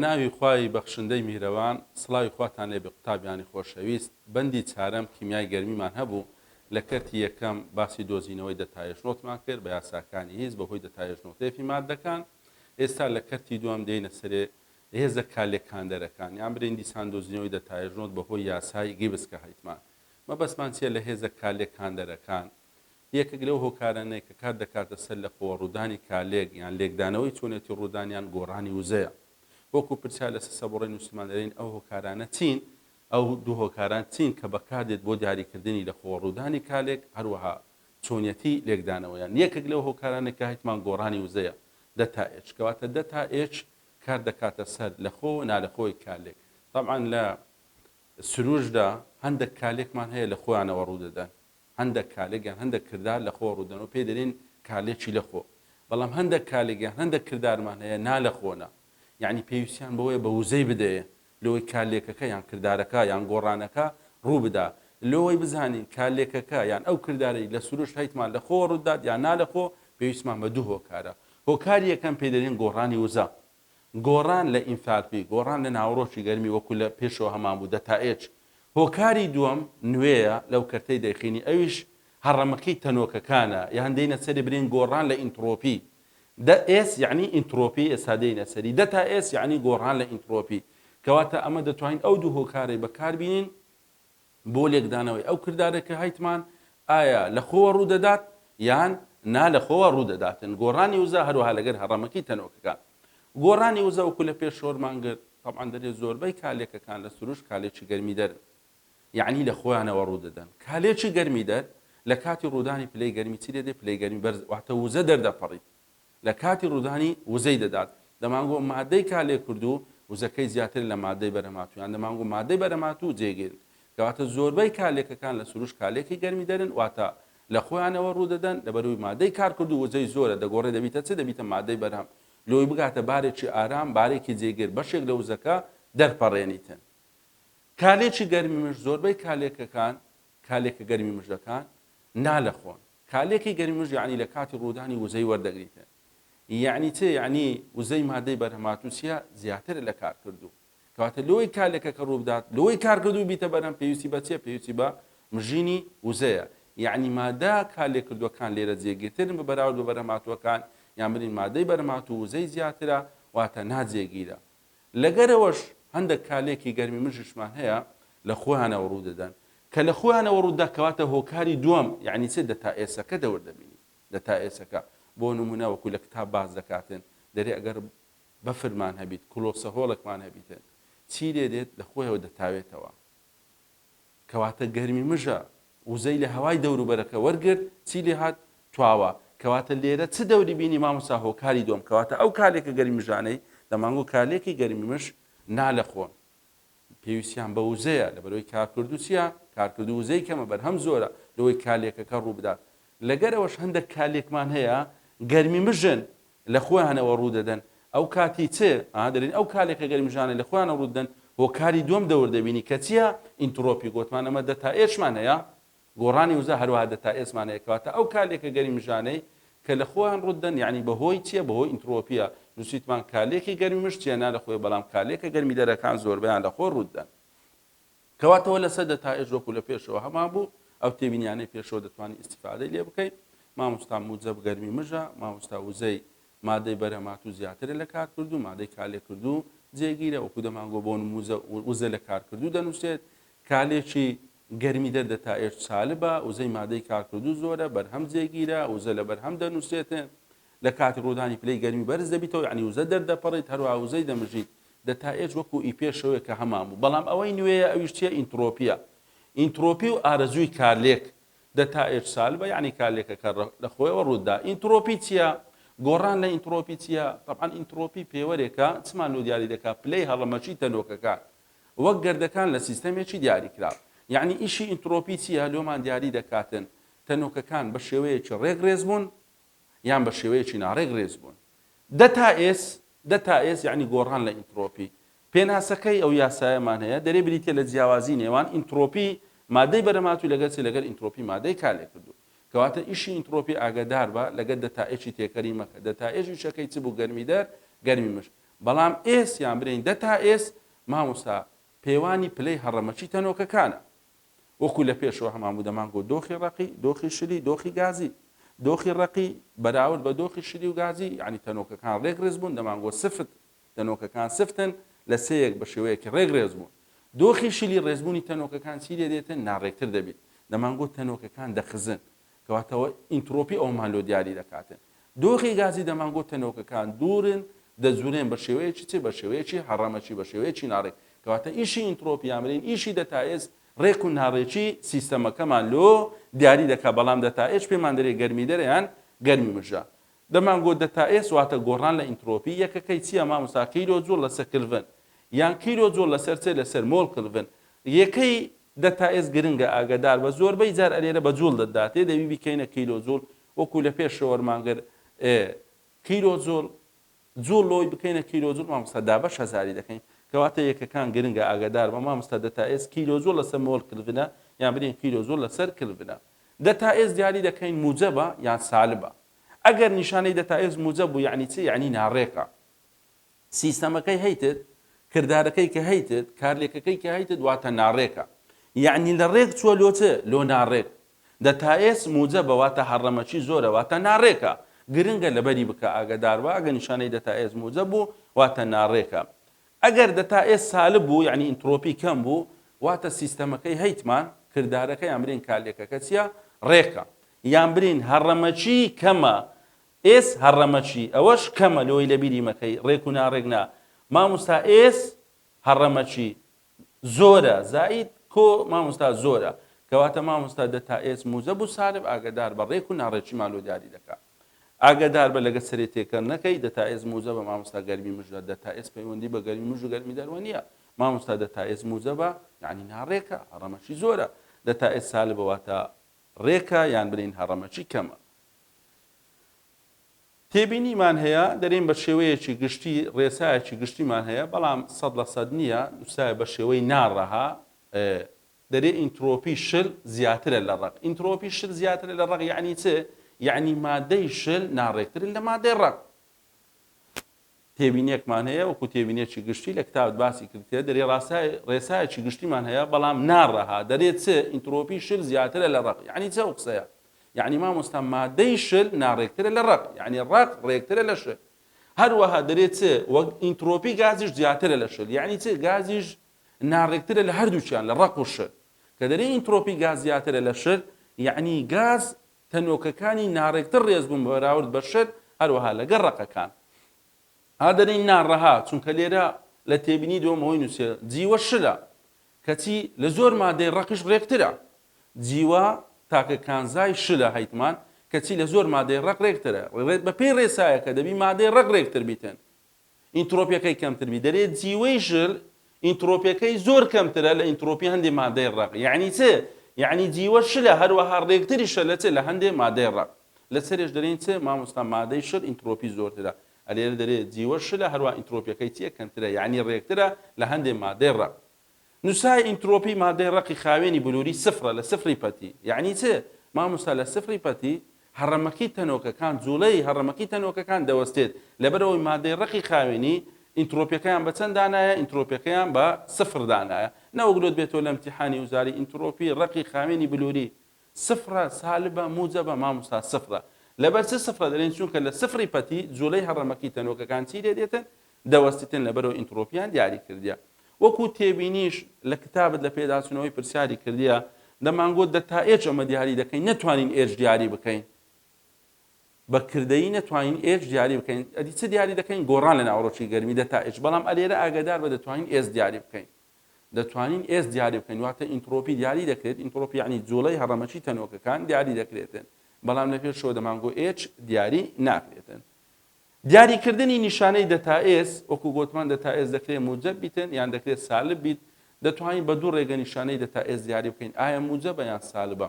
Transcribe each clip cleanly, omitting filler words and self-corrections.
بەناوی خوای بەخشندەی میرەوان سڵاوی خواتان لێ بە قوتابیانی خۆشەویست بەندی چارەم کیمیای گەرمیمان هەبوو لە کەرتی یەکەم باسی دۆزینەوەی دەتایەژنۆتمان کرد بە یاساکانی هیچ بەهۆی دەتایەژنۆتێفی مادەکان. ئێستا لە کەرتی دووەم دێنە سەرێ هێزە کالێکاندەرەکان یان برێندی ساندۆزینەوەی دەتایەژنۆت بەهۆی یاسای گیبسکە هەیتمان. مەبەستمان چیە لە هێزە کالێکاندەرەکان یەکێک لەو هۆکارانەی کە کار دەکاتە سەر لە خۆڕوودانی کالێک یان لێکدانەوەی چۆنێتی ڕوودانیان گۆڕانی وزەیە. وەکو پرسیار لە سەبڕی نووسمان دەرین ئەو هۆکارانە چین؟ ئەو دوو هۆکاران چین کە بەکاردێت بۆ دیاریکردنی لە خۆڕوودانی کالێک هەروەها چۆنیەتی لێکدانەوەیان. یەکێک لەو هۆکارانێک کە هیتمان گۆڕانی وزەیە دەتا ئێچ کەواتە دەتا ئێچ کار دەکاتە سەر لە خۆ نالەخۆی کالێک. طبعا لە سروشدا هەندێک کالێکمان هەیە لە خۆیانەوە ڕوودەدەن، هەندێک کالێکیان هەندێک کردار لە خۆ ڕوودەن و پێ دەرین کالێکی لە خۆ. بەڵام هەندێک کالێکیان هەندێک کردارمان هەیە نالە خۆنە، یعنی پێویستیان بەوەیە بە وزەی بدەیە لەوەی کالێکەکە یان کردارەکە یان گۆڕانەکە ڕوو بدا، لەوەی بزانین کالێکەکە یان ئەو کردارەی لە سروش هەیتمان لە خۆ ڕوودات یان نالە خۆ پێویستمان بە دوو هۆکارە. هۆکاری یەکەم پێ دەرین گۆڕانی وزە، گۆڕان لە ئینفالپی، گۆڕان لە ناوڕۆکی گەرمی وەکو لە پێشەوە هەمان بوو دەتا ئێچ. هۆکاری دووەم نوێیە لەو کەرتەی دەیخینی ئەویش هەڕەمەکەی تەنۆکەکانە یان دەینە سەری برین گۆڕان لە ئینترۆپی. دە ئێس یعنی ئینترۆپی ئێستا دەینە سەری، دەتا ئێس یعنی گۆڕان لە ئینترۆپی. کەواتە ئەمە دەتوانین ئەو دوو هۆکارەی بەکاربینین بۆ لێکدانەوەی ئەو کردارێکە هەیتمان ئایا لە خۆوە ڕوودەدات یان نا لە خۆوە ڕوودەداتن. گۆڕانی وزە هەروەها لەگەر هەڕەمەکەی تەنۆکەکان. گۆڕانی وزە وەکو لە پێش شۆرمان کرد طبعا دەرێت زۆربەی کالێکەکان لە سروش کالێکی گەرمی دەرن، یعنی لە خۆیانەوە ڕوودەدەن. کالێکی گەرمی دەر لە کاتی ڕوودانی پلەی گەرمی چی دێت؟ پلەی گەرمی بەرز واتە وزە دەردەپەڕیت، لە کاتی ڕوودانی وزەی دەدات. دەمانگۆ مادەی کالێ کردو وزەکەی زیاتر لە مادەی بەرەماتوو یان دەمانگۆ مادەی بەرەماتوو جێگیرن. کەواتە زۆربەی کالێکەکان لە سروش کالێکی گەرمی دەرن واتە لە خۆیانەوە ڕوودەدەن لەبەروی مادەی کار کردو وزەی زۆرە دەگۆڕێ دەبیتە چ؟ دەبیتە مادەی بەرهەم، لۆی بگاتە بارێکی ئارام بارێکی جێگیر بەشێک لە وزەکە دەرپەڕێنیتن. کالێکی گەرمی مش زۆربەی کالێکەکان کالێکە گەرمی مژدەکان نالەخۆن. کالێکی گەرمی مژ یعنی لە کاتی ڕوودانی وزەی وەردەگریتن، یعنی چێ؟ یعنی وزەی مادەی بەرهەماتووسیە زیاتر لە کار کردو. کەواتە لەوەی کالێکەکە ڕوو بدات لەوەی کار کردو بیتە بەرهەم پێویستی بە چێ؟ پێویستی بە مژینی وزەیە. یعنی مادە کالێ کردوەکان لێرە جێگیرترن بە بەراورد بە بەرهەماتووەکان یان برین مادەی بەرهەماتوو وزەی زیاترە واتە ناجێگیرە. لەگەرەوەش هەندێک کالێکی گەرمی مژشمان هەیە لە خۆیانەوە ڕوودەدەن کە لە خۆیانەوە ڕوودا کەواتە هۆکاری دووەم یعنی چێ؟ دەتا ئێسەکە دەوردەبینی. دەتا ئێسەکە بۆ نمونە وەکو لە کتاب باز دەکاتن دەرێ ئەگەر بەفرمان هەبیت کلۆسە هۆڵێکمان هەبیتن چی لێ دێت؟ لە خۆیەوە دەتاوێتەوە. کەواتە گەرمی مژە وزەی لە هەوای دەوروبەرەکە وەرگرت چی لێ هات؟ تواوە. کەواتە لێرە چ دەوری بینی مامۆستا؟ هۆکاری دووەم. کەواتە ئەو کالێکە گەرمی مژانەی دەمانگۆ کالێکی گەرمی مش نالەخۆن، پێویستیان بە وزەیە لەبەرەوەی کارکردو چیە؟ کارکردو وزەی کەمە بەرهەم زۆرە لەوەی کالێکەکە ڕوو بدات. لەگەرەوەش هەندێک کالێکمان هەیە گەرمی مژن لە خۆیانەوە ڕوودەدەن ئەو کاتی چێ؟ دەرین ئەو کالێکە گەرمی مژانە لە خۆیانە ڕوودەن هۆکاری دووەم دەوردەبینی کە چیە؟ ئینترۆپی. گوتمان ئەمە دەتا ئێچمان هەیە، گۆڕانی وزە هەروەها دەتا ئێسمان هەیە. کەواتە ئەو کالێکە گەرمی مژانەی کە لە خۆیان ڕوودەن یعنی بەهۆی چیە؟ بەهۆی ئینترۆپیە. نووسیتمان کالێکی گەرمی مش چیە؟ نا لە خۆی، بەڵام کالێکە گەرمی دەرەکان زۆربیان لە خۆ ڕوودەن. کەواتەوە لەسەر دەتا ئێچ وەکو لە پێشەوە هەمان بوو ئەو تێبینیانەی پێشەوە دەتوانین ئیستیفادەی لێ بکەین. مامۆستا موجب گەرمی مژە، مامۆستا وزەی مادەی بەرهەماتوو زیاترە لە کار کردو، مادەی کالێ کردو جێگیرە وەکو دەمانگۆ بۆ وزە لە کار کردو دەنووسێت. کالێکی گەرمی دەر دەتا ئێچ سالبە، وزەی مادەی کار کردو زۆرە بەرهەم جێگیرە، وزە لە بەرهەم دەنووسێتن. لە کاتی ڕوودانی پلەی گەرمی بەرز دەبیتەوە یعنی وزە دەردەپەڕیت هەروەها وزەی دەمژیت. دەتا ئێچ وەکو ئی پێشەوەیە کە هەمان بوو، بەڵام ئەوەی نوێیە ئەویش چیە؟ ئینترۆپیە. ئینترۆپی و ئارەزووی کالێک دەتا ئێچ سالبە یعنی کالێکەکە لە خۆیەوە ڕوودا. ئینترۆپی چیە؟ گۆڕان لە ئینترۆپی چیە؟ طبعا ئینترۆپی پێوەرێکە چمان لۆ دیاری دەکات؟ پلەی هەڵەمەچی تەنۆکەکان وەک گەردەکان لە سیستەمێکی دیاری کرا. یعنی ئیشی ئینترۆپی چیە؟ لۆمان دیاری دەکاتن تەنۆکەکان بە شێوەیەکی ڕێگڕێز بوون یان بە شێوەیەکی ناڕێگڕێز بوون. دەتا ئێس یعنی گۆڕان لە ئینترۆپی. پێناسەکەی ئەو یاسایەمان هەیە دەرێ بریتە لە جیاوازی نێوان ئینترۆپی مادەی بەرەماتوو لەگەر ئینترۆپی مادەی کالێ کردو. کەواتە ئیشی ئینترۆپی ئاگادار بە لەگەر دەتا ئێچی تێکەری مەکە. دەتا ئێچ وشەکەی چ بوو؟ گەرمی دەر گەرمی مش. بەڵام ئێس یان برین دەتا ئێس مامۆستا پەیوانی پلەی هەڕەمەچی تەنۆکەکانە وەکو لە پێشەوە هەماموو دەمانگۆ دۆخی ڕقی دۆخی شلی دۆخی گازی دۆخی ڕقی بەراورد بە دۆخی شلی و گازی یعنی تەنۆکەکان ڕێکڕێز بوون دەمانگۆ سفت تەنۆکەکان سفتن لە سەیەک بە شێوەیەکی ڕێکڕێز بوون دۆخی شلی ڕێزبوونی تەنۆکەکان چی لێ دێتن ناڕێکتر دەبێت دەمانگۆ تەنۆکەکان دەخزن کەواتەوە ئینترۆپی ئەومان لۆ دیاری دەکاتن دۆخی گازی دەمانگۆ تەنۆکەکان دوورن دەزورێن بە شێوەیەکی چ بە شێوەیەکی هەڕەمەچی بە شێوەیەکی ناڕێک کەواتە ئیشی ئینترۆپی یامرین ئیشی دەتائێز ڕێک و ناڕێکی سیستەمەکەمان لۆ دیاری دەکا بەڵام دەتائێز پێمان دەرێ گەرمی دەرەیان گەرمی مژە دەمانگۆ دەتائێز واتە گۆڕان لە ئینترۆپی یەکەکەی چیە مامۆستا کیلۆ جوڵ لەسەر کلڤن یان کیلۆ جوڵ لەسەر چێ لەسەر مۆڵ کلڤن یەکەی دەتائێز گرنگە ئاگدار بە زۆربەی جار ئەلێرە بە جوڵ دەداتێ دەبی بکەینە کیلۆ جوڵ وەکو لە پێشەوە وەرمانگەر کیلۆ جوڵ جوڵ لۆی بکەینە کیلۆ جوڵ مامۆستا دابەش هەزاری دەکەین کەواتە یەکەکان گرنگە ئاگدار بە مامۆستا دەتائێز کیلۆ جوڵ لەسەر مۆڵ کلڤنە یان برین کیلۆ جوڵ لەسەر کلڤنە دەتائێز دیاری دەکەین موجەبە یان سالبە ئەگەر نیشانەی دەتائێز موجەب بوو یعنی چی یعنی ناڕێکە سیستەمەکەی هەیتت کردارەکەی کە هەیتت کارلێکەکەی کە هەیتت واتە ناڕێکە یعنی لە ڕێک چووە لۆ چ لۆ ناڕێک دەتائێز موجەبە واتە هەڕەمەچی زۆرە واتە ناڕێکە گرنگە لەبەری بکە ئاگدار بە ئەگەر نیشانەی دەتائێز موجەب بوو واتە ناڕێکە ئەگەر دەتائێز سالب بوو یعنی ئینترۆپی کەم بوو واتە سیستەمەکەی هەیتمان کردارەکە یان برین کارلێکەکە چیە ڕێکە یان برین هەڕەمەچی کەمە ئێس هەڕەمەچی ئەوەش کەمە لۆی لە بیری مەکەی ڕێک و ناڕێکنا مامۆستا ئێس هەڕەمەچی زۆرە زائید کۆ مامۆستا زۆرە کەواتە مامۆستا دەتائێز موجەب و سالب ئاگدار بە ڕێک و ناڕێکیمان لۆ دیاری دەکات ئاگدار بە لەگە سەرێ تێکردنەکەی دەتائێز موجەبە مامۆستا گەرمی مژە دەتائێز پەیوەندی بە گەرمی مژ و گەرمی دەروە نییە مامۆستا دەتائێز موجەبە یعنی ناڕێکە هەڕەمەچی زۆرە دەتائێز سالبە واتە ڕێکە یان برین هەڕەمەچی کەمە تێبینیمان هەیە دەرێن بە شێوەیەکی گشتی ڕێسایەکی گشتیمان هەیە بەڵام 100% نییە دووسایە بە شێوەی ناڕەها دەرێ ئینترۆپی شل زیاترە لە ڕق ئینترۆپی شل زیاترە لە ڕق یعنی چ یعنی مادەی شل ناڕێکتر لە مادەی ڕق تێبینیەکمان هەیە وەکو تێبینیەکی گشتی لە کتابت باسی کردێت دەرێ ڕێسایەکی گشتیمان هەیە بەڵام ناڕەها دەرێت چ ئینترۆپی شل زیاترە لە ڕق یعنی چە ئەو قسەیە یعنی مامۆستا مادەی شل ناڕێکترە لە ڕق یعنی ڕق ڕێکترە لە شل هەروەها دەرێت چ وەک ئینترۆپی گازیش زیاترە لە شل یعنی چ گازیش ناڕێکترە لە هەردووچیان لە ڕق و شل کە دەرێ ئینترۆپی گاز زیاترە لە شل یعنی گاز تەنۆکەکانی ناڕێکتر ڕێز بوون بەراورد بە شل هەروەها لەگەڵ ڕقەکان ها دەرێن ناڕەها چونکە لێرە لە تێبینی دۆمەوەی نووسێ جیوە شلە کەچی لە زۆر مادەی ڕقیش ڕێکترە جیوە تاکە کانزای شلە هەیتمان کەچی لە زۆر مادەی ڕق ڕێکترە بە پێی ڕێسایە کە دەبی مادەی ڕق ڕێکتر بیتن ئینترۆپیەکەی کەمتر بی دەرێت جیوەی شل ئینترۆپیەکەی زۆر کەمترە لە ئینترۆپی هەندێک مادەی ڕق یعنی چ یعنی جیوە شلە هەروەها ڕێکتری شلە چ لە هەندێک مادەی ڕق لە سەرش دەرێن چ مامۆستا مادەی شل ئینترۆپی زۆرترە ئەلێرە دەرێت جیوە شلە هەروە ئینترۆپیەکەی چیە کەمترە یعنی ڕێکترە لە هەندێک مادەی ڕق نووسای ئینترۆپی مادەی ڕقی خاوێنی بلووری سفرە لە سفری پەتی یعنی چ مامۆستا لە سفری پەتی هەڕەمەکی تەنۆکەکان جوڵەی هەڕەمەکی تەنۆکەکان دەوەستێت لەبەرەوەی مادەی ڕقی خاوێنی ئینترۆپیەکەیان بە چەند دانایە ئینترۆپیەکەیان بە سفر دانایە نەوەگرۆت بێتەوە لە ئیمتیحانی وزاری ئینترۆپی ڕقی خاوێنی بلووری سفرە سالبە موجەبە مامۆستا سفرە لەبەر چ سفرە دەرێن چونکە لە سفری پەتی جوڵەی هەڕەمەکی تەنۆکەکان چی لێ دێتن دەوەستێتن لەبەرەوە ئینترۆپیان دیاری کردیە وەکو تێبینیش لە کتابت لە پێداچوونەوەی پرسیاری کردیە دەمانگۆ دەتائێج ئەمە دیاری دەکەین نەتوانین ئێج دیاری بکەین بە کردەی نەتوانین ئێج دیاری بکەین ئەدی چ دیاری دەکەین گۆڕان لە ناوڕۆکی گەرمی دەتائێج بەڵام ئەلێرە ئاگادار بە دەتوانین ئێز دیاری بکەین دەتوانین ئێز دیاری بکەین واتە ئینترۆپی دیاری دەکرێت ئینترۆپی یعنی جوڵەی هەڕەمەچی تەنۆکەکان دیاری دەکرێتن بەڵام لە پێشەوە دەمانگۆ ئێج دیاری ناکرێتن دیاریکردنی نیشانەی دەتائێز وەکو گوتمان دەتائێز دەکرێت موجەب بیتن یان دەکرێت سالب بیت دەتوانین بە دوو ڕێگە نیشانەی دەتائێز دیاری بکەین ئایا موجەبە یان سالبە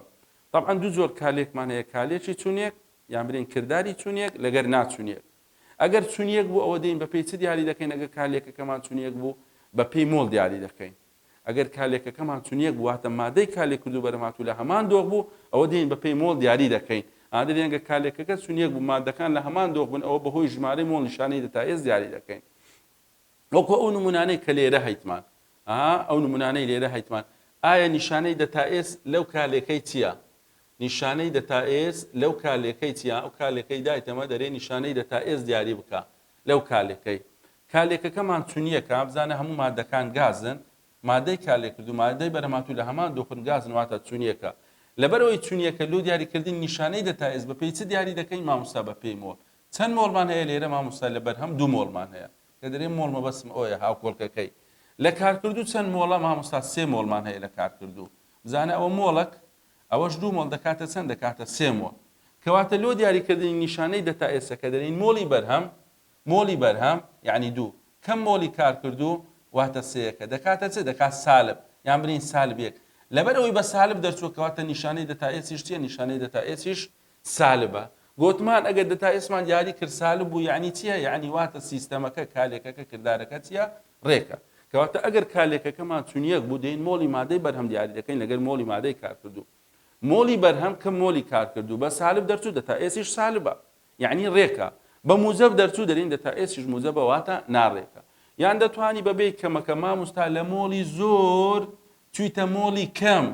طبعا دوو جۆر کالێکمان هەیە کالێکی چونێک یان برین کردداری چونێک لەگەر ناچونێک ئەگەر چونیەک بوو ئەوە دەین بە پێی چ دیاری دەکەین ئەگەر کالێکەکەمان چونیەک بوو بە پێی مۆڵ دیاری دەکەین ئەگەر کالێکەکەمان چونیەک بوو هاتە مادەی کالێک کردو بەرەماتوو لە هەمان دۆخ بوو ئەوە دەین بە پێی مۆڵ دیاری دەکەین ئادەێنگە کالێکەکە چونیەک بوو مادەکان لە هەمان دۆخ بن ئەوە بەهۆی ژمارەی مۆڵ نیشانەی دەتائێز دیاری دەکەین وەکو ئەو نمونانەی کە لێرە هەیتمان ئەو نمونانەی لێرە هەیتمان ئایا نیشانەی دەتائێس لەو کالێکەی چییە؟ نیشانەی دەتائێس لەو کالێکەی چییە؟ ئەو کالێکەی دایتەمە دەرێ نیشانەی دەتائێس دیاری بکە لەو کالێکەی. کالێکەکەمان چونیەکە بزانە هەموو مادەکان گازن، مادەی کالێکرد و مادەی بەرەماتوو لە هەمان دۆخن گازن واتە چونیەکە. لەبەرەوەی چونیەکە لۆ دیاریکردنی نیشانەی دەتائێس بەپێی چ دیاری دەکەین مامۆستا بەپێی مۆڵ. چەند مۆڵمان هەیە لێرە مامۆستا لەبەرهەم 2 مۆڵمان هەیە کە دەرێ مۆڵ مەبەستم ئەوەیە هاوکۆڵکەکەی. لە کارکردوو چەند مۆڵە مامۆستا 3 مۆڵمان هەیە لە کارکردوو. بزانە ئەوە مۆڵک ئەوەش 2 مۆڵ دەکاتە چەند دەکاتە 3 مۆڵ. کەواتە لۆ دیاریکردنی نیشانەی دەتائێسەکە دەرین مۆڵی بەرهەم یعنی 2 کەم مۆڵی کارکردوو واتە 3یەکە دەکاتە چ دەکات سالب یان برین سالب 1. لەبەرەوەی بە سالب دەرچووە کەواتە نیشانەی دەتائێسیش چییە؟ نیشانەی دەتائێسیش سالبە. گوتمان ئەگەر دەتائێسمان دیاری کرد سالب بوو یعنی چییە؟ یعنی واتە سیستەمەکە کالێکەکە کردارەکە چییە؟ ڕێکە. کەواتە ئەگەر کالێکەکەمان چونیەک بوو دەین مۆڵی مادەی بەرهەم دیاری دەکەین لەگەر مۆڵی مادەی کارکردوو. مۆڵی بەرهەم کە مۆڵی کارکردوو بە سالب دەرچوو دەتائێسیش سالبە یعنی ڕێکە. بە موجب دەرچوو دەرین دەتائێسیش موجبە واتە ناڕێکە. یان دەتوانی بەبێ کەمەکە مامۆستا لە مۆڵی زۆر چوویتە مۆڵی کەم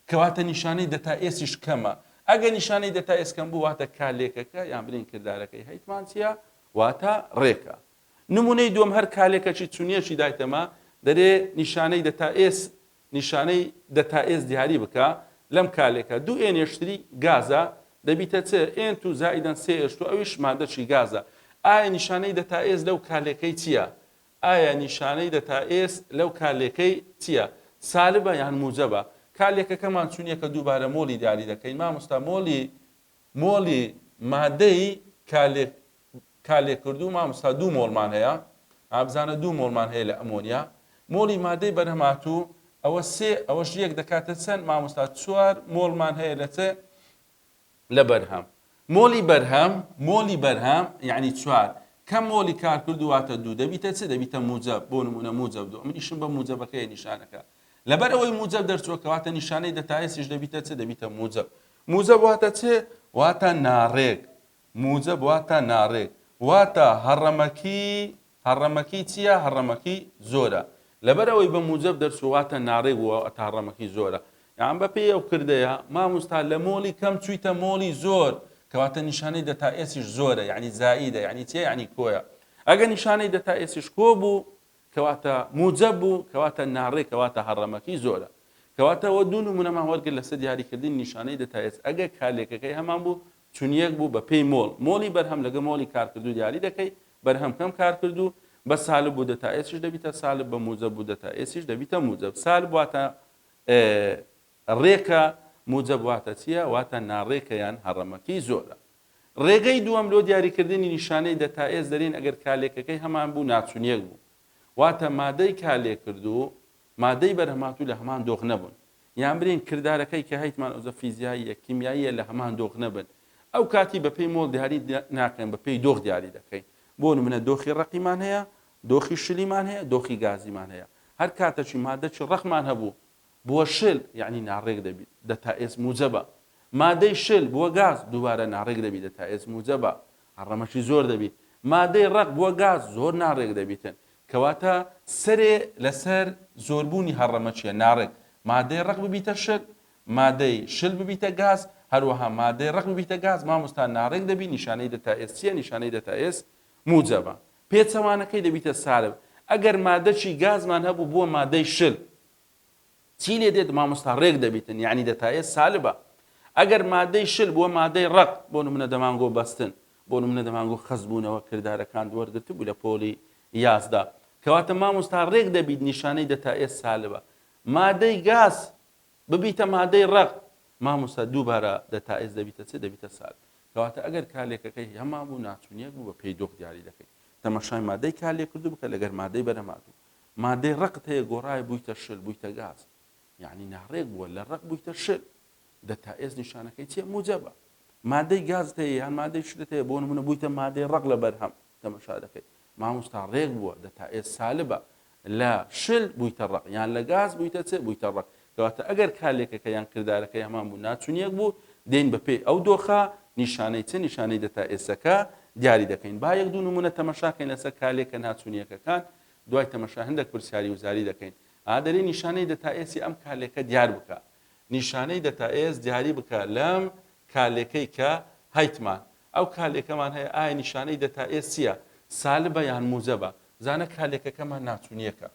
کەواتە نیشانەی دەتائێسیش کەمە. ئەگە نیشانەی دەتائێس کەم بوو واتە کالێکەکە یان برین کردارەکەی هەیتمان چییە؟ واتە ڕێکە. نمونەی دووەم هەر کالێکەکی چونیەشی دایتەمە دەرێ نیشانەی دەتائێس دیاری بکە لەم کالێکە 2 ئێنێشتری گازە دەبیتە چ ئێن تو زائیدەن 3H2 ئەویش مادەچی گازە. ئایا نیشانەی دەتائێس لەو کالێکەی چییە؟ ئایا نیشانەی دەتائێس لەو کالێکەی چییە؟ سالبە یان موجبە؟ کالێکەکەمان چونیەکە دووبارە مۆڵی دیاری دەکەین مامۆستا مۆڵی مادەی کالێکردوو مامۆستا 2 مۆڵمان هەیە ئابزانە 2 مۆڵمان هەیە لە ئەمۆنیا. مۆڵی مادەی بەرهەماتوو ئەوەش 1 دەکاتە چەند مامۆستا 4 مۆڵمان هەیە لە چ لە بەرهەم. مۆڵی بەرهەم یعنی 4 کەم مۆڵی کارکردوو واتە 2 دەبیتە چ دەبیتە موجب بۆ نمونە موجب 2 ئەمریشم بە موجبەکەی نیشانەکە. لەبەر ئەوەی موجب دەرچووە کەواتە نیشانەی دەتائێسیش دەبیتە چ دەبیتە موجب واتە چ واتە ناڕێک. موجب واتە ناڕێک واتە هەڕەمەکی چییە؟ هەڕەمەکی زۆرە. لەبەر ئەوەی بە موجب دەرچووە واتە ناڕێک بووە ئەتە هەڕەمەکی زۆرە. یان بەپێی ئەو کردەیە مامۆستا لە مۆڵی کەم چوویتە مۆڵی زۆر کەواتە نیشانەی دەتائێسیش زۆرە یعنی زائیدە یعنی چیە؟ یعنی کۆیە. ئەگەر نیشانەی دەتائێسیش کۆ بوو کەواتە موجب بوو کەواتە ناڕێک کەواتە هەڕەمەکی زۆرە. کەواتە ئەوە 2 نمونەمان وەرگرت لەسەر دیاریکردنی نیشانەی دەتائێس. ئەگەر کالێکەکەی هەمان بوو چونیەک بوو بەپێی مۆڵی بەرهەم لەگە مۆڵی کارکردوو دیاری دەکەی بەرهەم کەم کارکردوو بە سالب بوو دەتائێسیش دەبیتە سالب بە موجب بوو دەتائێسیش دەبیتە موجب. سالب واتە ڕێکە موجب واتە چییە؟ واتە ناڕێکە یان هەڕەمەکی زۆرە. ڕێگەی دووەم لۆ دیاریکردنی نیشانەی دەتائێس دەرین ئەگەر کالێکەکەی هەمان بوو ناچونیەک بوو واتە مادەی کالێکردوو مادەی بەرهەماتوو لە هەمان دۆخ نەبوون یان برین کردارەکەی کە هەیتمان ئەوزە فیزیاییە کیمیاییە لە هەمان دۆخ نەبن ئەو کاتی بەپێی مۆڵ دیاری ناکەین بەپێی دۆخ دیاری دەکەین. بۆ نمونە دۆخی ڕقیمان هەیە دۆخی شلیمان هەیە دۆخی گازیمان هەیە. هەر کاتەچی مادەچی ڕقمان هەبوو بووە شل یعنی ناڕێک دەبیت دەتائێس موجبە. مادەی شل بووە گاز دووبارە ناڕێک دەبیت دەتائێس موجبە هەڕەمەشی زۆر دەبیت. مادەی ڕق بووە گاز زۆر ناڕێک دەبیتن کەواتە سەرێ لەسەر زۆربوونی هەڕەمە چیە؟ ناڕێک. مادەی ڕق ببیتە شل مادەی شل ببیتە گاز هەروەها مادەی ڕق ببیتە گاز مامۆستا ناڕێک دەبی نیشانەی دەتائێس چیە؟ نیشانەی دەتائێس موجبە. پێچەوانەکەی دەبیتە سالب. ئەگەر مادەچی گازمان هەبوو بووە مادەی شل چی لێ دێت؟ مامۆستا ڕێک دەبیتن یعنی دەتائێس سالبە. ئەگەر مادەی شل بووە مادەی ڕق بۆ نمونە دەمانگۆ بەستن بۆ نمونە دەمانگۆ خەزبوونەوە کردارەکان وەرگرت بوو لە پۆلی یازدا کەواتە مامۆستا ڕێک دەبیت نیشانەی دەتائێس سالبە. مادەی گاز ببیتە مادەی ڕق مامۆستا دووبارە دەتائێس دەبیتە چ دەبیتە سالب. کەواتە ئەگەر کالێکەکەی هەمان بوو ناچونیەک بوو بە پێی دۆخ دیاری دەکەیت. تەماشای مادەی کالێکردوو بکە لەگەر مادەی بەرهەماتوو. مادەی ڕقت هەیە گۆڕای بوویتە شل بوویتە گاز یعنی ناڕێک بووە لە ڕق بوویتە شل دەتائێس نیشانەکەی چیە؟ موجبە. مادەی گازت هەیە یان مادەی شلت هەیە بۆ نمونە بوویتە مادەی ڕق لە بەرهەم تەماشا دەکەیت مامۆستا ڕێک بووە دەتائێس سالبە. لە شل بوویتە ڕق یان لە گاز بوویتە چ بوویتە ڕق. کەواتە ئەگەر کالێکەکە یان کردارەکەی هەمان بوو ناچونیەک بوو دێن بەپێی ئەو دۆخە نیشانەی چ نیشانەی دەتائێسەکە دیاری دەکەین. با یەک دوو نمونە تەماشاکەین لەسەر کالێکە ناچونیەکەکان. دوای تەمەشا هەندێک پرسیاری وزاری دەکەین دەرێ نیشانەی دەتا ئێسی ئەم کالێکە دیار بکە نیشانەی دەتا ئێس دیاری بکە لەم کالێکەی کە هەیتمان ئەو کالێکەمان هەیە ئایا نیشانەی دەتا ئێس چییە سالبە یان موجەبە زانە کالێکەکەمان ناچوونیەکە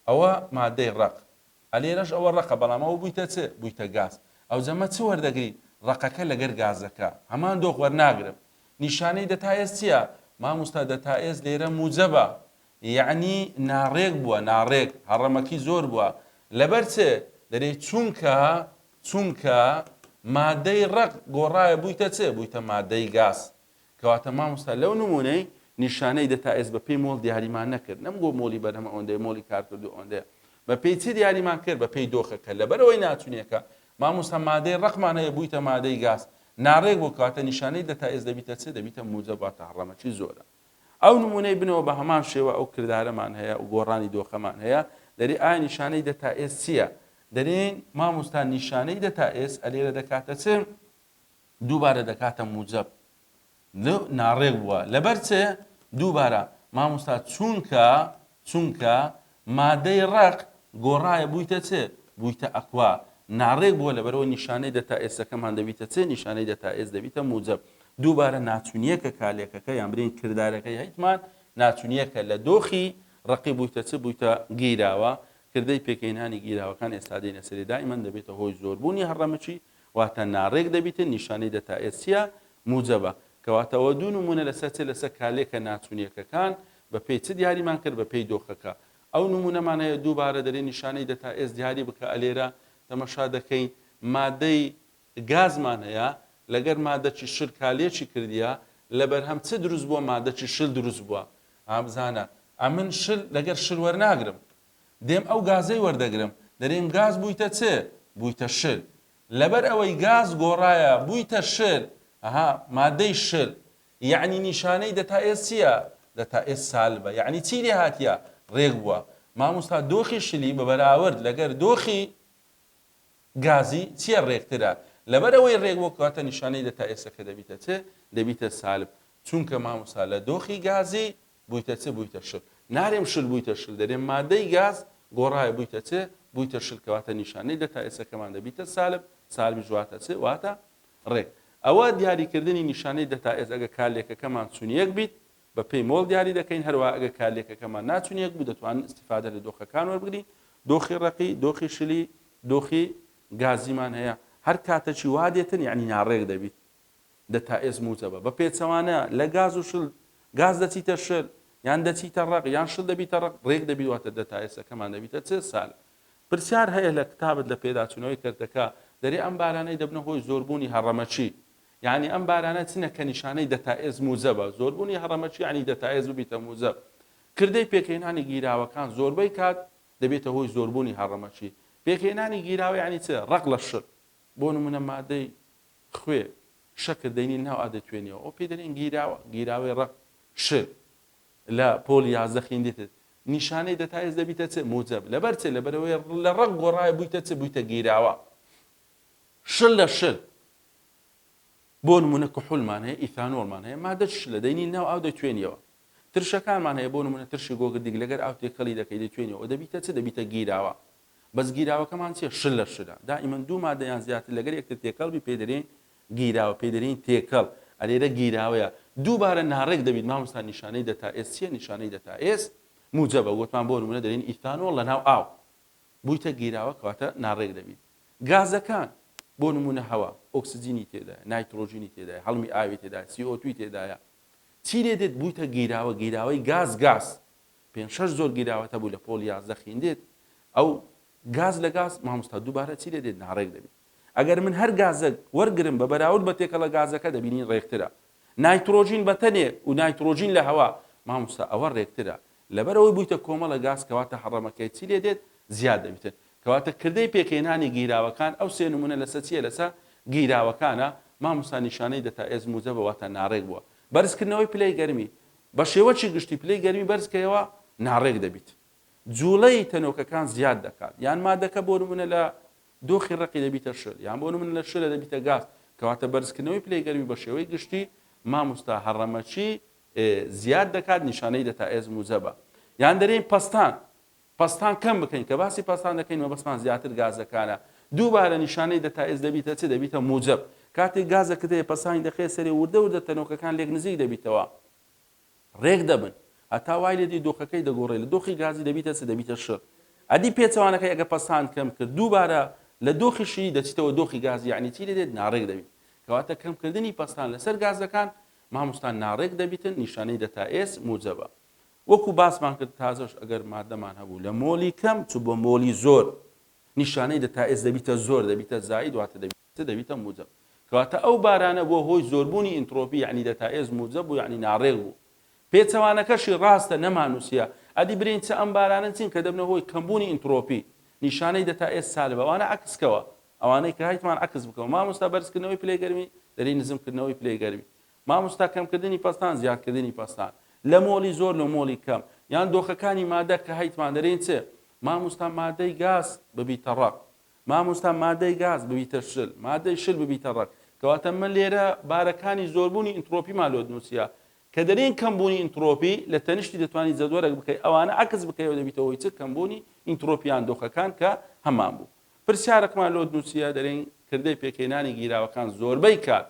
ئەوە مادەی ڕق ئەلێرەش ئەوە ڕقە بەڵام ئەوە بوویتە چ بوویتە گاز ئەو جەمە چ وەردەگری ڕقەکە لەگەر گازەکە هەمان دۆخ وەرناگرم نیشانەی دەتا ئێس چییە مامۆستا دەتا ئێس لێرە موجەبە یعنی ناڕێک بووە ناڕێک هەڕەمەکی زۆر بووە لەبەر چ دەرێ چونکە مادەی ڕق گۆڕایە بوویتە چ بوویتە مادەی گاز کەواتە مامۆستا لەو نمونەی نیشانەی دەتا ئێس بە پێی مۆڵ دیاریمان نەکرد نەمگۆ مۆلی بەرهەمە ئەوەندەیە مۆلی کارکردو ئەوەندەیە بە پێی چی دیاریمان کرد بە پێی دۆخەکە لەبەرەوەی ناچوونیەکە مامۆستا مادەی ڕقمان هەیە بوویتە مادەی گاز ناڕێک بۆ کاتە نیشانەی دەتا ئێس دەبیتە چ دەبیتە موجەب واتە هەڕەمەکی زۆرە ئەو نمونەی بنەوە بە هەمان شێوە ئەو کردارەمان هەیە و گۆڕانی دۆخەمان هەیە دەری ئایا نیشانەی دەتا ئێس چییە دەرێن مامۆستا نیشانەی دەتا ئێس ئەلێرە دەکاتە چ دووبارە دەکاتە موجەب ناڕێک بووە لەبەر چێ دووبارە مامۆستا چونکە مادەی ڕق گۆڕایە بوویتە چێ بوویتە ئەقوا ناڕێک بووە لەبەرەوە نیشانەی دەتا ئێسەکەمان دەبیتە چێ نیشانەی دەتا ئێس دەبیتە موجەب دووبارە ناچوونیەکە کالێکەکە یان برین کردارەکەی هەیتمان ناچوونیەکە لە دۆخی ڕقی بوویتە چ بوویتە گیراوە کردەی پێکەینانی گیراوەکان ئێستا دێنە سەری دائیمەن دەبێتە هۆی زۆربوونی هەڕەمەچی واتە ناڕێک دەبیتە نیشانەی دەتا ئێسیە موجەبە کەواتەوە دوو نمونە لەسەر کالێکە ناچوونیەکەکان بە پێی چ دیاریمان کرد بە پێی دۆخەکە ئەو نمونەمان هەیە دووبارە دەرێ نیشانەی دەتا ئێس دیاری بکە ئەلێرە تەمەشا دەکەین مادەی گازمان هەیە لەگەر مادەچی شل کالێکی کردیە لەبەر هەم چ دروست بووە مادەچی شل دروست بووە ئابزانە ئەمن شل لەگەر شل وەرناگرم دێم ئەو گازەی وەردەگرم دەرێن گاز بوویتە چێ بوویتە شل لەبەر ئەوەی گاز گۆڕایە بوویتە شل مادەی شل یعنی نیشانەی دەتا ئێس چییە دەتا ئێس سالبە یعنی چی لێ هاتیە ڕێک بووە مامۆستا دۆخی شلی بە بەراورد لەگەر دۆخی گازی چییە ڕێکترە لەبەر ئەوەی ڕێک بۆ کاتە نیشانەی دەتا ئێسەکە دەبیتە چێ دەبیتە سالب چونکە مامۆستا لە دۆخی گازی بوویتە چ بوویتە شل نارێم شل بوویتە شل دەرێم مادەی گاز گۆڕایە بوویتە چێ بوویتە شل کەواتە نیشانەی دەتا ئێسەکەمان دەبیتە سالب سالبی ژواتە چێ واتە ڕێک ئەوە دیاریکردنی نیشانەی دەتا ئێس ئەگە کالێکەکەمان چوونیەک بیت بە پێی مۆڵ دیاری دەکەین هەروە ئەگە کالێکەکەمان ناچوونیەک بوو دەتوانین استیفادە لە دۆخەکان وەربگرین دۆخی ڕقی دۆخی شلی دۆخی گازیمان هەیە هەر کاتەچی وادێتن یعنی ناڕێک دەبیت دەتا ئێس موجەبە بە پێچەوانە لە گاز و شل گاز دەچیتە شل یان دەچیتە ڕق یان شل دەبیتە ڕق ڕێک دەبیت واتە دەتا ئێسەکەمان دەبیتە چ سال پرسیار هەیە لە کتابت لە پێداچوونەوەی کردەکە دەرێ ئەم بارانەی دەبنە هۆی زۆربوونی هەڕەمەچی یعنی ئەم بارانە چنە کە نیشانەی دەتا ئێس موجەبە زۆربوونی هەڕەمەچی یعنی دەتا ئێس ببیتە موجەب کردەی پێکەینانی گیراوەکان زۆربەی کات دەبێتە هۆی زۆربوونی هەڕەمەچی پێکەینانی گیراوە یعنی چ ڕق لە شل بۆ نمونە مادەی خوێ شەکر دەینی ناو ئادەتوێنیەوە ئەو پێ دەرێن گیراوەی ڕق شل لە پۆلی یازدە خوێندێتت نیشانەی دەتا ئێس دەبیتە چ موجەب لەبەر چ لەبەرەوەی لە ڕق گۆڕایە بوویتە چ بوویتە گیراوە شل لە شل بۆ نمونە کحولمان هەیە ئیثانۆڵمان هەیە مادە شلە دەینی ناو ئاو دەتوێنیەوە ترشەکانمان هەیە بۆ نمونە ترشی گۆگردیگ لەگەر ئاو تێکەڵی دەکەی دەتوێنیەوە دەبیتە چ دەبیتە گیراوە بەس گیراوەکەمان چیە شل لە شلە دائیمەن دوو مادەیان زیاتر لەگەر یەکتر تێکەڵبی پێدەرێن گیراوە پێدەرێن تێکەڵ ئەلێرە گیراوەیە دووبارە ناڕێک دەبیت مامۆستا نیشانەی دەتا ئێس چیە نیشانەی دەتا ئێس موجەبە وتمان بۆ نمونە دەرێن ئیثانۆڵ لە ناو ئاو بوویتە گیراوە کەواتە ناڕێک دەبیت گازەکان بۆ نمونە هەوا ئۆکسجینی تێدایە نایترۆژینی تێدایە هەڵمی ئاوی تێدایە CO2 تێدایە چی لێ دێت بوویتە گیراوەی گاز پێنج شەش زۆر گیراوەتە بوو لە پۆل یازدە خوێندێت ئەو گاز لە گاز مامۆستا دووبارە چی لێ دێت ناڕێک دەبیت ئەگەر من هەر گازە وەرگرم بە بەراورد بە تێکەڵە گازەکە دەبینین ڕێکترە نایترۆژین بەتەنێ و نایترۆژین لە هەوا مامۆستا ئەوە ڕێکترە لەبەرەوەی بوویتە کۆمەڵە گاز کەواتە هەڕەمەکەی چی لێ دێت زیاد دەبیتن کەواتە کردەی پێکەینانی گیراوەکان ئەو سێ نمونە لەسەر چیە لەسەر گیراوەکانە مامۆستا نیشانەی دەتا ئێس موجەبە واتە ناڕێک بووە بەرزکردنەوەی پلەی گەرمی بە شێوەچی گشتی پلەی گەرمی بەرزکەوە ناڕێک دەبیت جوڵەی تەنۆکەکان زیاد دەکات یان مادەکە بۆ نمونە لە دۆخی ڕقی دەبیتە شل یان بۆ نمونە لە شلە دەبیتە گاز کەواتە بەرزکردنەوەی پلەی گەرمی بە شێوەی گشتی مامۆستا هەڕەمەچی زیاد دەکات نیشانەی دەتا ئێس موجەبە یان دەرێن پەستان کەم بکەین کە باسی پەستان دەکەین مەبەستمان زیاتر گازەکانە دووبارە نیشانەی دەتائێز دەبیتە چ دەبیتە موجب کاتێک گازەکە دەیە پەستانی دەخێ سەرێ وردە تەنۆکەکان لێک نزیک دەبیتەوە ڕێک دەبن هەتا وای لێدی دۆخەکەی دەگۆڕێ لە دۆخی گازی دەبیتە چ دەبیتە شڕ ئەدی پێچەوانەکەی ئەگە پەستان کەم کرد دووبارە لە دۆخیشی دەچیتەوە دۆخی گازی یعنی چی لێدێت ناڕێک دەبیت کەواتە کەمکردنی پەستان لەسەر گازەکان مامۆستا ناڕێک دەبیتن نیشانەی دەتائێز موجبە وەکو باسمان کرد تازەش ئەگەر مادەمان هەبوو لە مۆلی کەم چوو بۆ مۆلی زۆر نیشانەی دەتائێز دەبیتە زۆر دەبیتە زاید واتە دەبیتە موجب کەواتە ئەو بارانە بۆ هۆی زۆربوونی ئینترۆپی یعنی دەتائێز موجب بوو یعنی ناڕێک بوو پێچەوانەکەشی ڕاستە نەمانووسە ئەدی برین چە ئەم بارانە چین کە دەبنە هۆی کەمبوونی ئینترۆپی نیشانەی دەتائێز سالبە ئەوانە عکسکەوە ئەوانەی کە هایتمان عکس بکەوە مامۆستا بەرزکردنەوەی پلەیگەرمی دەری نزمکردنەوەی پلەیگەرمی مامۆستا کەمکردنی پەستان زیادکردنی پەستان لە مۆلی زۆر لە مۆلی کەم یان دۆخەکانی مادە کە هایتمان دەرێن چێ مامۆستا مادەی گاز ببیتە ڕەق مامۆستا مادەی گاز ببیتە شل مادەی شل ببیتە ڕەق کەواتە من لێرە بارەکانی زۆربوونی ئینترۆپیمان لۆ نووسە کە دەرێن کەمبوونی ئینترۆپی لە تەنیشتی دەتوانانی زەدوەرەك بکەیت ئەوانە عکس بکەیەوە دەبیتەوەی چ کەمبوونی ئینترۆپیان دۆخەکان کە هەمان بوو پرسیارێکمان لۆ نووسە دەرێن کردەی پێکهێنانی گیراوەکان زۆربەی کات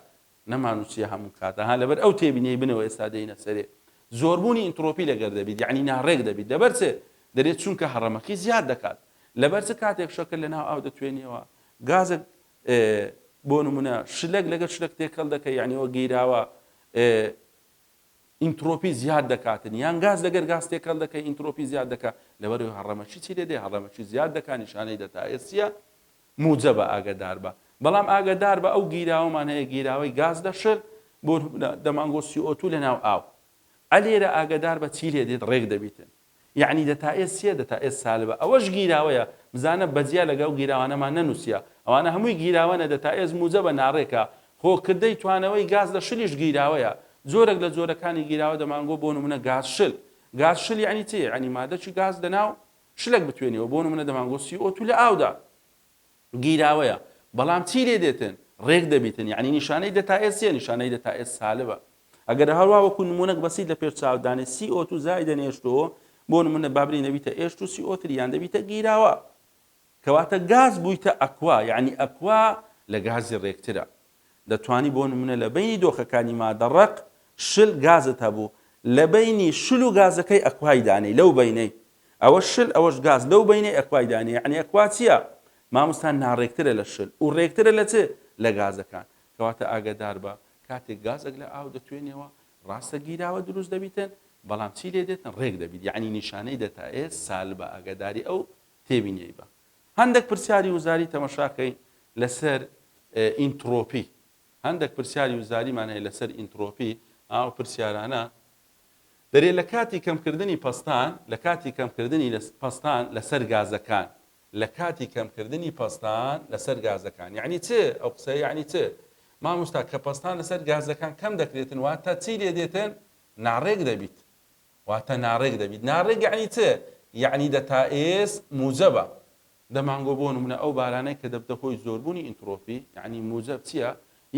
نەمانووسە هەموو کاتە ها لەبەر ئەو تێبینەی بنەوە ئێستا دەینە سەرێ زۆربوونی ئینترۆپی لەگەر دەبیت یعنی ناڕێک دەبیت لەبەر چێ دەرێت چونکە هەڕەمەکی زیاد دەکات لەبەر چ کاتێک شەکر لەناو ئاو دەتوێنیەوە گازێک بۆ نمونە شلەک لەگەر شلەک تێکەڵ دەکەی یعنیەوە گیراوە ئینترۆپی زیاد دەکاتن یان گاز لەگەر گاز تێکەڵ دەکەی ئینترۆپی زیاد دەکات لەبەرەوەی هەڕەمەچی چی لێدێ هەڕەمەچی زیاد دەکات نیشانەی دەتائێزیە موجبە ئاگدار بە بەڵام ئاگدار بە ئەو گیراوەمان هەیە گیراوەی گاز دەشل بۆ دەمانگۆ CO2 لەناو ئاو ئەلێرە ئاگدار بە چی لێدێت ڕێک دەبیتن یعنی دەتائێز چیە دەتائێز سالبە ئەوەش گیراوەیە بزانە بەجیا لەگەڵ گیراوانەمان نەنووسە ئەوانە هەمووی گیراوانە دەتائێز موجبە ناڕێکە خۆکردەی توانەوەی گاز لە شلیش گیراوەیە زۆرێک لە جۆرەکانی گیراوە دەمانگۆ بۆ نمونە گاز شل یعنی چی یعنی مادەچی گاز لەناو شلێک بتوێنێەوە بۆ نمونە دەمانگۆ CO2 لە ئاودا گیراوەیە بەڵام چی لێ دێتن ڕێک دەبیتن یعنی نیشانەی دەتائێز چیە نیشانەی دەتائێز سالبە ئەگەر هەروە وەکو نمونەک بەسیط لە پێش چاودانێ CO2 زائدە نێشتەوە بۆ نمونە بابرین دەبیتە H2 CO3 یان دەبیتە گیراوە کەواتە گاز بوویتە ئەکوا یعنی ئەکوا لە گازی ڕێکترە دەتوانی بۆ نمونە لە بینی دۆخەکانی مادە ڕەق شل گازت هەبوو لە بینی شل و گازەکەی ئەکوای دانەی لەو بینەی ئەوە شل ئەوەش گاز لەو بینەی ئەکوای دانەی یعنی ئەکوا چییە مامۆستا ناڕێکترە لە شل و ڕێکترە لە چێ لە گازەکان کەواتە ئاگدار بە کاتێک گازێک لە ئاو دەتوێنێەوە ڕاستە گیراوە دروست دەبیتن بەڵام چی لێ دێتن ڕێک دەبیت یعنی نیشانەی دەتائێز سالبە ئاگداری ئەو تێبینەی بە هەندێک پرسیاری وزاری تەماشاکەی لەسەر ئینترۆپی هەندێک پرسیاری وزاریمان هەیە لەسەر ئینترۆپی ئاو پرسیارانە دەرێت لە کاتی کەمکردنی پەستان لە کاتی کەمکردنی پەستان لەسەر گازەکان لە کاتی کەمکردنی پەستان لەسەر گازەکان یعنی چێ ئەو قسە یعنی چێ مامۆستا کە پەستان لەسەر گازەکان کەم دەکرێتن واتە چی لێ دێتن ناڕێک دەبیت واتە ناڕێک دەبیت ناڕێک یعنی چێ یعنی دەتائێز موجبە دەمانگۆ بۆ نمونە ئەو بارانەی کە دەبتە هۆی زۆربوونی ئینترۆپی یعنی موجب چییە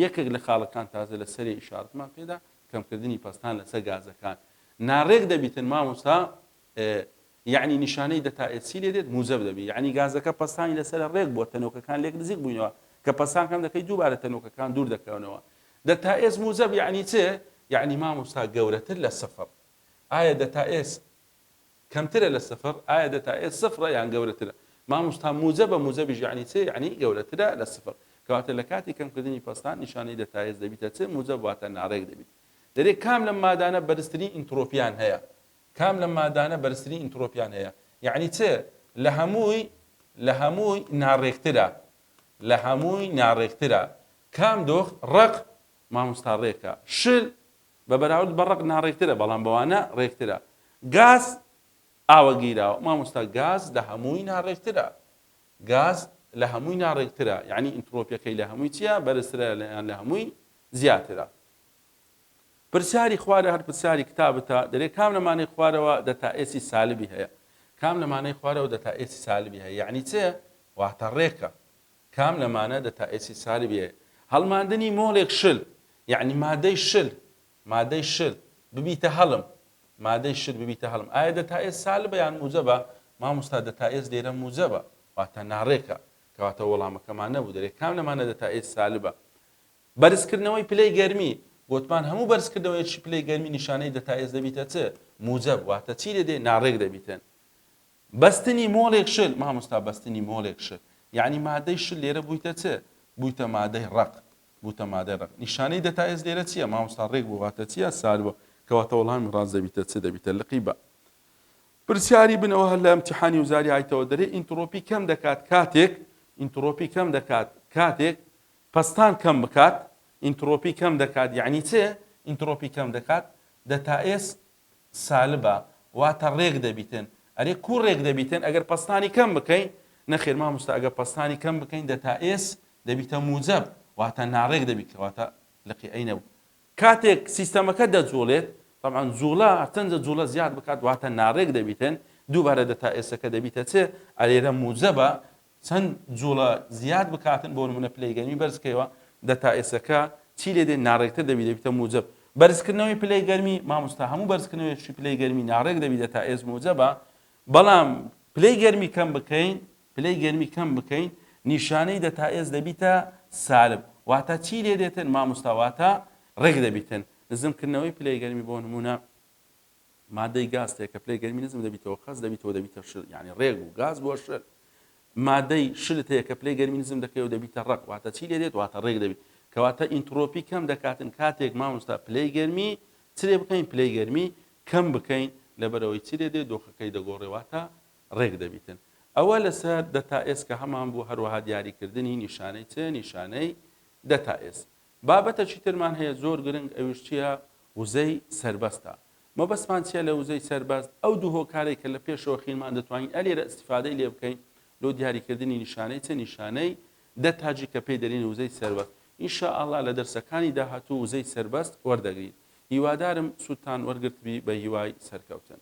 یەکێک لە خاڵەکان تازە لە سەری ئیشارەتمان پێدا کەمکردنی پەستان لەسەر گازەکان ناڕێک دەبیتن مامۆستا یعنی نیشانەی دەتائێزی لێ دێت موجب دەبی یعنی گازەکە پەستانی لەسەر ڕێک بووە تەنۆکەکان لێک نزیک بووینەوە کە پەستان کەم دەکەی دووبارە تەنۆکەکان دوور دەکەونەوە دەتائێز موجب یعنی چێ یعنی مامۆستا گەورەتر لە سەفر ئایا دەتائێز کەمترە لە سەفر ئایا دەتائێز سەفرە یان گەورەترە مامۆستا موجبە موجبیش یعنی چێ یعنی گەورەترە لە سەفر کەواتە لە کاتی کەمکردنی پەستان نیشانەی دەتائێز دەبیتە چێ موجب واتە ناڕێک دەبیت دەرێت کام لەم مادانە بەرزترین ئینترۆپیان هەیە کام لەم مادانە بەرزترین ئینترۆپیان هەیە یعنی چێ لە هەمووی ناڕێکترە لە هەمووی ناڕێکترە کام دۆخ ڕق مامۆستا ڕێکە شل بە بەراورد بە ڕق ناڕێکترە بەڵام بەوانە ڕێکترە گاز ئاوە گیراوە مامۆستا گاز لە هەمووی ناڕێکترە گاز لە هەمووی ناڕێکترە یعنی ئینترۆپیەکەی لە هەمووی چییە بەرزترە لە هەمووی زیاترە پرسیاری خوارە هەر پرسیاری کتابتە دەرێت کام لەمانەی خوارەوە دەتائێسی سالبی هەیە کام لەمانەی خوارەوە دەتائێسی سالبی هەیە یعنی چێ واتە ڕێکە کام لەمانە دەتائێسی سالبی هەیە هەڵماندنی مۆڵێک شل یعنی مادەی شل ببیتە هەڵم مادەی شت ببیتە هەڵم ئایا دەتا ئێس سالبە یان موجەبە مامۆستا دەتا ئێس لێرە موجەبە واتە ناڕێکە کەواتە وەڵامەکەمان نەبوو دەرێ کام لەمانە دەتا ئێس سالبە بەرزکردنەوەی پلەی گەرمی گوتمان هەموو بەرزکردنەوەیکی پلەی گەرمی نیشانەی دەتا ئێس دەبیتە چ موجەب واتە چی لێدێ ناڕێک دەبیتن بەستنی مۆڵێک شل مامۆستا بەستنی مۆڵێک شل یعنی مادەی شل لێرە بوویتە چ بوویتە مادەی ڕق بووتە مادەی ڕق نیشانەی دەتا ئێس لێرە چییە مامۆستا ڕێک بوو واتە چییە سالبە کەواتە وەڵامی ڕاست دەبیتە چ دەبیتە لقیبە پرسیاری بنەوە هەر لە ئەمتیحانی وزاری ئایتەوە دەرێ ئینترۆپی کەم دەکات کاتێک ئینترۆپی کەم دەکات کاتێک پستان کەم بکات ئینترۆپی کەم دەکات یعنی چێ ئینترۆپی کەم دەکات دەتا ئێس سالبە واتە ڕێک دەبیتن ئەرێ کوو ڕێک دەبیتن ئەگەر پستانی کەم بکەین نەخێر مامۆستا ئەگەر پستانی کەم بکەین دەتا ئێس دەبیتە موجەب واتە ناڕێک دەبیت واتە لقی ئەینەوە کاتێک سیستەمەکە دەجوڵێت طبعا جوڵە هەرچەندە جوڵە زیاد بکات واتە ناڕێک دەبیتن دووبارە دەتا ئێسەکە دەبیتە چێ ئەلێرە موجەبە چەند جوڵە زیاد بکاتن بۆ نمونە پلەی گەرمی بەرزکەوە دەتا ئێسەکە چی لێ دێ ناڕێکتر دەبی دەبیتە موجەب بەرزکردنەوەی پلەی گەرمی مامۆستا هەموو بەرزکردنەوەی پلەی گەرمی ناڕێک دەبی دەتا ئێس موجەبە بەڵام پلەی گەرمی کەم بکەین پلەی گەرمی کەم بکەین نیشانەی دەتا ئێس دەبیتە سالب واتە چی لێ دێتن مامۆستا واتە ڕێک دەبیتن نزمکردنەوەی پلەی گەرمی بۆ نمونە مادەی گاز تێکە پلەی گەرمی نزم دەبیتەوە خەز دەبیتەوە دەبیتە شل یعنی ڕێگ و گاز بۆ شل مادەی شلت هەیە کە پلەی گەرمی نزم دەکەوە دەبیتە ڕق واتە چی لێ دێت واتە ڕێک دەبیت کەواتە ئینترۆپی کەم دەکاتن کاتێک مامۆستا پلەی گەرمی چرێ بکەین پلەی گەرمی کەم بکەین لەبەرەوەی چی لێ دێت دۆخەکەی دەگۆڕێواتە ڕێک دەبیتن ئەوە لەسەر دەتا ئێس کە هەمان بوو هەروەها دیاریکردنی نیشانەی چ نیشانەی دەتا ئێس بابەتەکی ترمان هەیە زۆر گرنگ ئەوش چییە وزەی سەربەستە مەبەستمان چیە لە وزەی سەربەست ئەو دوو هۆکارێک کە لە پێشەوە خینمان دەتوانین ئەلێرە ئیسیفادەی لێ بکەین لۆ دیاریکردنی نیشانەی چ نیشانەی دەتاجی کە پێی دەرین وزەی سەربەست ئینشاءالله لە دەرسەکانی داهاتوو وزەی سەربەست وەردەگرین هیوادارم سوودتان وەرگرتبی بە هیوای سەرکەوتن